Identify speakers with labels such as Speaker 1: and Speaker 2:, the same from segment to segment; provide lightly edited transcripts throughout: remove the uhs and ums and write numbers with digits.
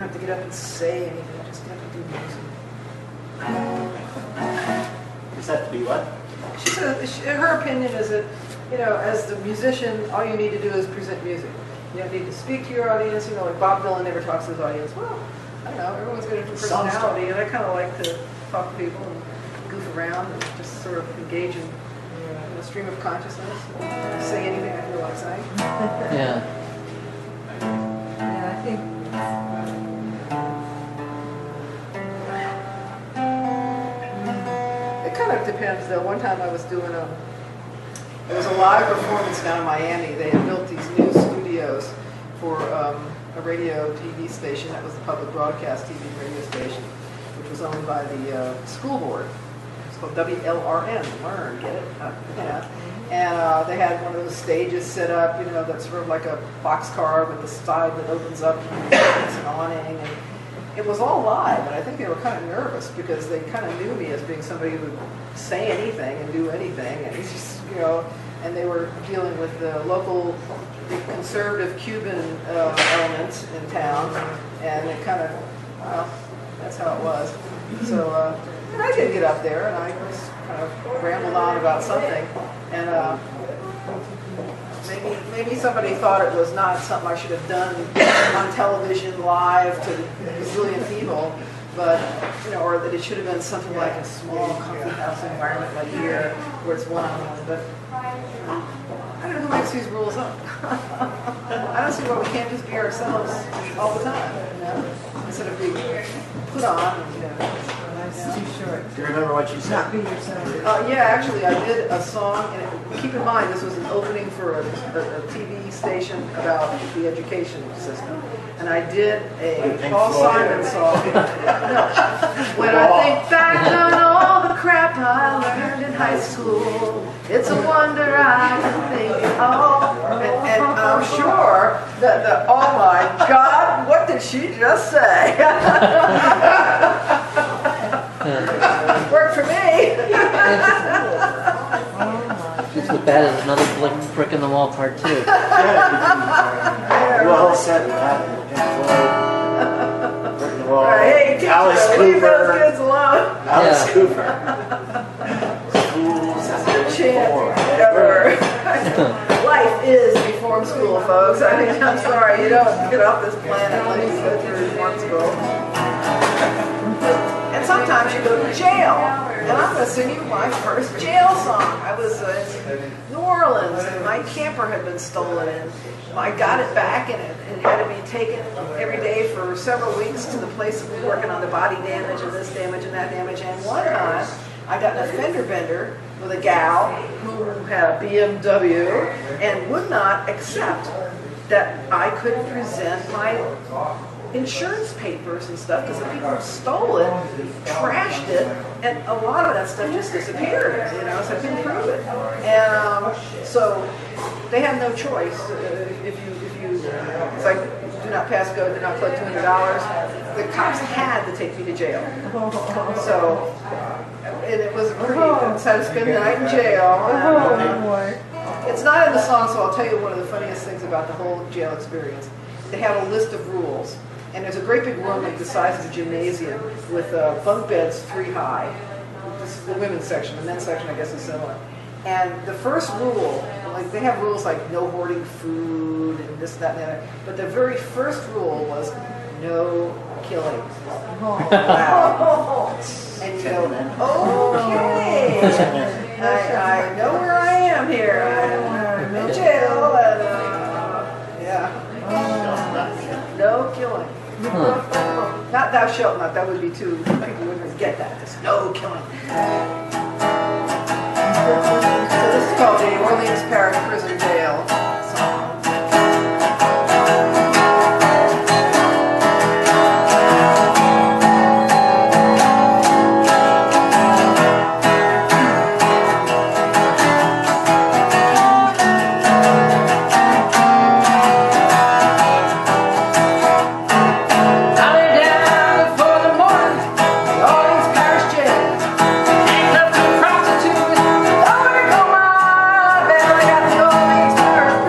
Speaker 1: have to get up and say anything. Just get up and do music.
Speaker 2: Just have to be what?
Speaker 1: She said her opinion is that, you know, as the musician, all you need to do is present music. You don't need to speak to your audience. You know, like Bob Dylan never talks to his audience. Well, I don't know. Everyone's got a different personality, and I kind of like to talk to people and goof around and just sort of engage in a stream of consciousness. Say anything I feel like saying.
Speaker 3: Yeah.
Speaker 4: Yeah, I think.
Speaker 1: It kind of depends, though. One time I was doing it was a live performance down in Miami. They had built these new studios for a radio TV station that was the public broadcast TV radio station, which was owned by the school board. It's called WLRN, learn, get it? Yeah. And they had one of those stages set up, you know, that's sort of like a boxcar with the side that opens up and it's an awning. And it was all live, and I think they were kind of nervous because they kind of knew me as being somebody who would say anything and do anything. And it's just, you know, and they were dealing with the local conservative Cuban elements in town, and it kind of, well, that's how it was. So, and I did get up there, and I just kind of rambled on about something, and maybe somebody thought it was not something I should have done on television live to a zillion people, but, you know, or that it should have been something like a small coffee house environment like here, where it's one-on-one, but I don't know who makes these rules up. I don't see why we can't just be ourselves all the time, you know, instead of being put on, you know.
Speaker 4: Life's too short.
Speaker 2: Do you remember what you said?
Speaker 4: Not be yourself.
Speaker 1: Yeah, actually, I did a song, and keep in mind, this was an opening for a TV station about the education system, and I did a Paul Simon song. No. When I think back on all the crap I learned in high school, it's a wonder I can think it all. And I'm sure that oh my God, what did she just say? Worked for me.
Speaker 3: Just as bad as another brick in the wall part 2.
Speaker 2: Well said, that. Brick in the wall.
Speaker 1: Hey, teacher,
Speaker 2: Alice
Speaker 1: leave those
Speaker 2: Cooper.
Speaker 1: kids alone.
Speaker 2: Alice
Speaker 3: Yeah.
Speaker 2: Cooper. Schools as
Speaker 1: Chant ever. Life is reform school, folks. I think, I'm sorry, you don't get off this planet unless you go through reform school. And sometimes you go to jail. And I'm going to sing you my first jail song. I was in New Orleans, and my camper had been stolen, and I got it back, and it had to be taken every day for several weeks to the place that we were working on the body damage and this damage and that damage. And one time, I got in a fender bender with a gal who had a BMW and would not accept that I could present my insurance papers and stuff because the people who stole it, trashed it, and a lot of that stuff just disappeared, you know, so I couldn't prove it. And so they have no choice. If you, it's like, do not pass go, do not collect $200. The cops had to take me to jail. So, and it was pretty, I had to spend the night in jail. It's not in the song, so I'll tell you one of the funniest things about the whole jail experience. They have a list of rules. And there's a great big room like the size of a gymnasium with bunk beds 3 high. This is the women's section. The men's section, I guess, is similar. And the first rule, like they have rules like no hoarding food and this, that, and the other. But the very first rule was no killing. Wow. And you go, okay. I know where I am here. I'm in jail. And, yeah. No killing. Not thou shalt not, that would be too, people wouldn't get that. There's no killing. So this is called the Orleans Parish Prison Jail song. Prostitute, nobody go my bed, I got the Orleans Parish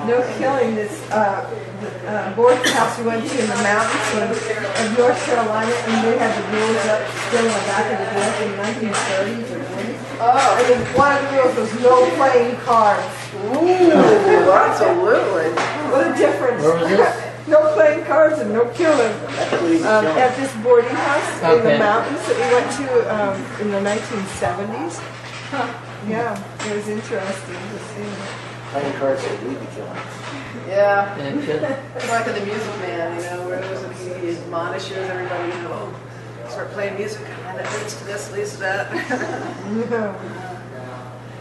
Speaker 4: No killing. This board house we went to in the mountains of North Carolina, and they had the rules up still in the back of the book in the 1930s or 20s.
Speaker 1: Oh,
Speaker 4: And then one of the rules was no playing cards.
Speaker 1: ooh, absolutely.
Speaker 4: What a difference.
Speaker 3: Where was this?
Speaker 4: No playing cards and no killing.
Speaker 2: Please don't.
Speaker 4: At this boarding house in
Speaker 3: Okay.
Speaker 4: the mountains that we went to in the 1970s. Yeah, it was interesting to see.
Speaker 2: Playing cards that lead to killing.
Speaker 1: Yeah.
Speaker 3: And kid.
Speaker 1: It's like in the Music Man, you know, where there's he admonishes everybody, you know, start playing music, and it leads to this, leads to that.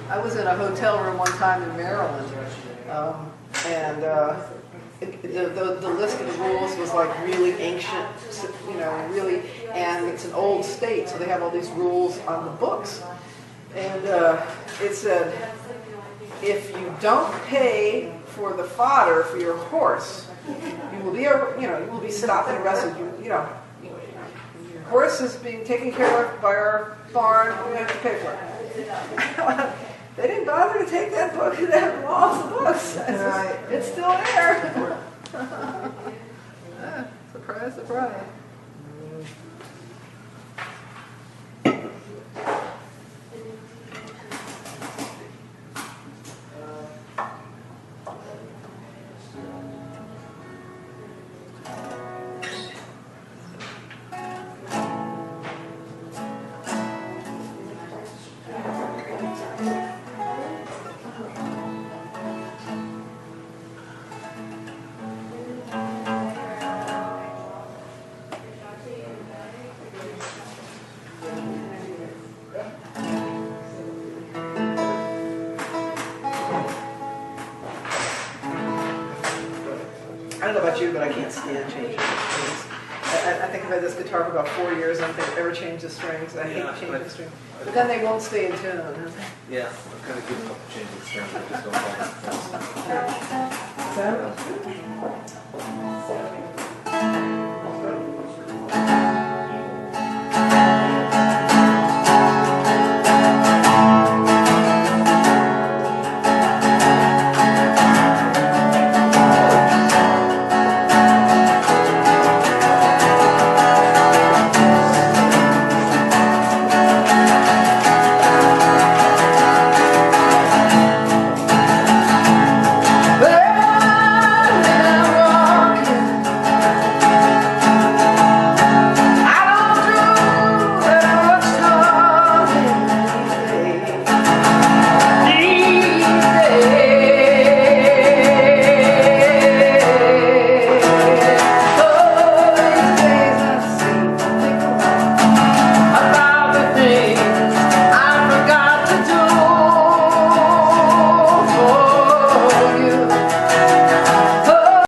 Speaker 1: I was in a hotel room one time in Maryland, and the list of the rules was like really ancient, you know, really, and it's an old state, so they have all these rules on the books. And it said, if you don't pay for the fodder for your horse, you will be, you know, you will be stopped and arrested. You know, your horse is being taken care of by our farm. We have to pay for it. They didn't bother to take that book and that law off the books.
Speaker 4: Right.
Speaker 1: It's still there. Surprise, surprise. I don't know about you, but I can't stand changing the strings. I think I've had this guitar for about 4 years, and I don't think I've ever changed the strings. I hate changing the strings. But then they won't stay in tune.
Speaker 5: Yeah, I'm kind of giving up changing strings. I just don't like it.
Speaker 4: So,